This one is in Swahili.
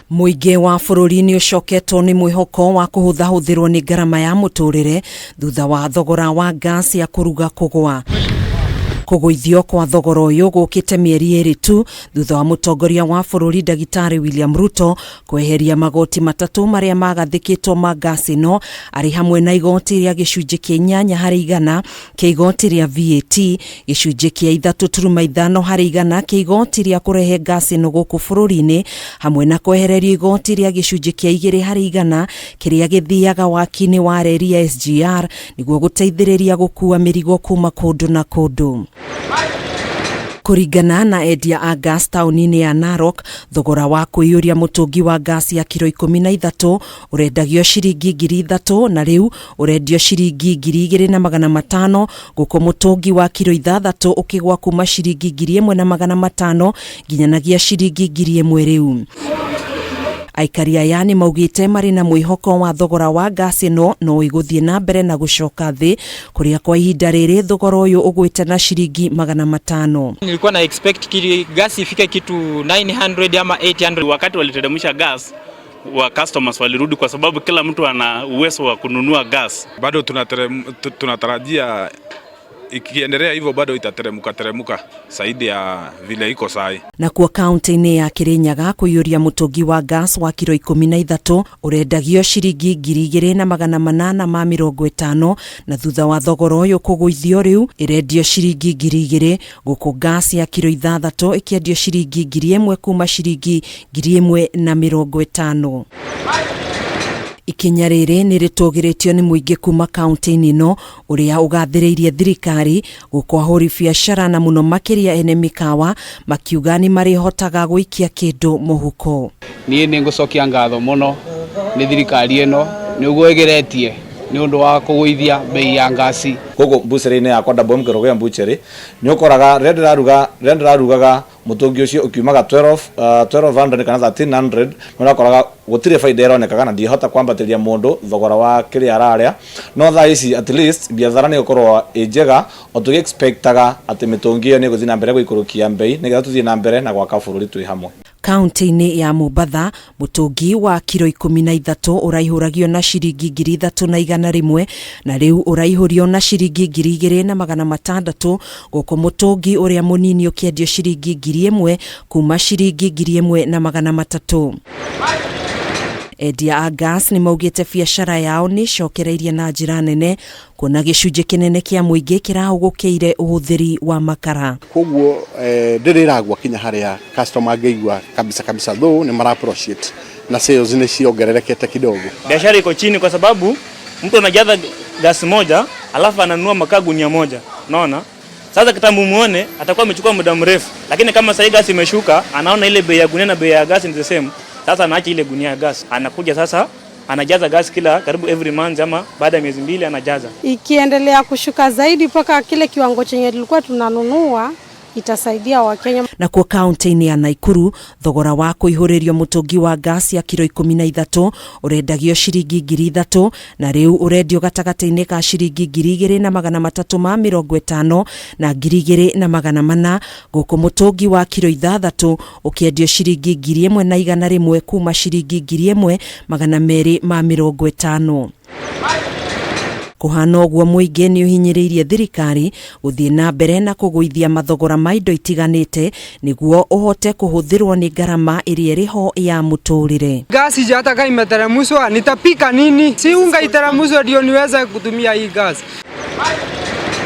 Muingi wa bururi ni ucoketwo ni mwihoko wa kuhuthahuthirwo ni ngarama ya muturire thutha wa thogora wa gas ya kuruga kugwa. Kuguithio kwa thogora uyu gukite mieri iri tu thutha wa mutongoria wa bururi Dagitari William Ruto kweheria magoti matatu maria magathikitwo ma gas ino ari hamwe na igoti ria gicunji kia 8% kia igoti ria VAT, gicunji kia 3.5% kia igoti ria kurehe gas ino guku bururi-ini, hamwe na kwehererio igoti ria gicunji kia 2% kiria githiaga waki-ini wa reri ya SGR niguo guteithiriria gukua mirigo kuma kundu na kundu. Kuringana na endia a gas tauni-ini ya Narok, thogora wa kuiyuria mutungi wa gas ya kilo 13 urendagio ciringi 3,000 na riu urendio ciringi 2,500 guko mutungi wa kilo 6 ukigwa kuma ciringi 1,500 nginyanagia ciringi 1,000 riu. Aikari aya ni maugite mari na mwihoko wa thogora wa gas ino no iguthie na mbere na gucoka thi kuria kwa ihinda riri thogora uyu ugwite na ciringi 500. Nilikuwa na expect gas ifike kitu 900 ama 800. Wakati waliteremsha gas wa customers walirudi kwa sababu kila mtu ana uwezo wa kununua gas. Bado tunatarajia ikiendelea hivyo bado itateremka zaidi ya vile iko sai. Na kwa kaunti-ini ya Kirinyaga kuiyuria mutungi wa gas wa kilo 13 urendagio ciringi 2,850 na thutha wa thogora uyu kuguithio riu irendio ciringi 2,000 guku gas ya kilo 6 ikiendio ciringi 1,000 kuma ciringi 1,050. Ikinya riri ni ritugiritio ni muingi kuma kaunti-ini no uria ugathiriirie thirikari gukwahuri biashara na muno makiria ene mikawa makiuga ni marihotaga guikia kindu muhuko. Ni ngucokia ngatho muno ni thirikari eno ni ugwegeretie ni undu wa kuguithia bei ya ngasi gugu mbuceri-ini yakwa Double Mkerogia mbuceri ni ukoraga renda rugaga mutungi ucio ukiumaga 1200 kana 1300 no ukoraga gutire faida ironekaga na ndihota kwambatiria mundu thogora wa kiri araria no tha ici at least biathara ni ukorwo ejega o tu expectaga ati mitungi iyo ni guthii na mbere guikurukia bei nigetha tuthii na mbere na gwaka bururi twi hamwe. Kaunti-ini ya Mombasa mutungi wa kilo 13 uraihuragio na ciringi 3,100 na riu uraihurio na ciringi 2,600 guko mutungi uria munini ukiendio ciringi 1,000 kuma ciringi 1,300. Endia a gas ni maugite biashara yao ni cokereirie na njira nene kuna gicunji kinene kia muingi kirahugukiire uhuthiri wa makara. Koguo ndiragwa kinya haria customer ngeigwa kabisa though ni mara appreciate na sales ni ciongererekete kidogo. Biashara iko chini kwa sababu mtu anajaza gas moja alafu ananunua makaa gunia moja. Unaona? Sasa kitambo muone atakuwa amechukua muda mrefu, lakini kama sasa gas imeshuka anaona ile bei ya gunia na bei ya gas ni the same. Sasa anaacha ile gunia ya gas. Anakuja sasa anajaza gas kila karibu every month ama baada ya miezi 2 anajaza. Ikiendelea kushuka zaidi mpaka kile kiwango chenye tulikuwa tunanunua itasaidia Wakenya. Na kwa kaunti-ini ya Nakuru thogora wa kuihuririo mutungi wa gas ya kilo 13 urendagio ciringi 3,000 na riu urendio gatagati-ini ka ciringi 2,350 na 2,400 guku mutungi wa kilo 6 ukiendio ciringi 1,100 kuma ciringi 1,250. Kuhana uguo muingi ni uhinyiriirie thirikari guthie na mbere na kuguithia mathogora ma indo itiganite niguo uhote kuhuthirwo ni ngarama iria riho ya muturire. Gasi jataka imeteremshwa, nitapika nini? Si unga iteremshwe ndio niweze kutumia hii gas.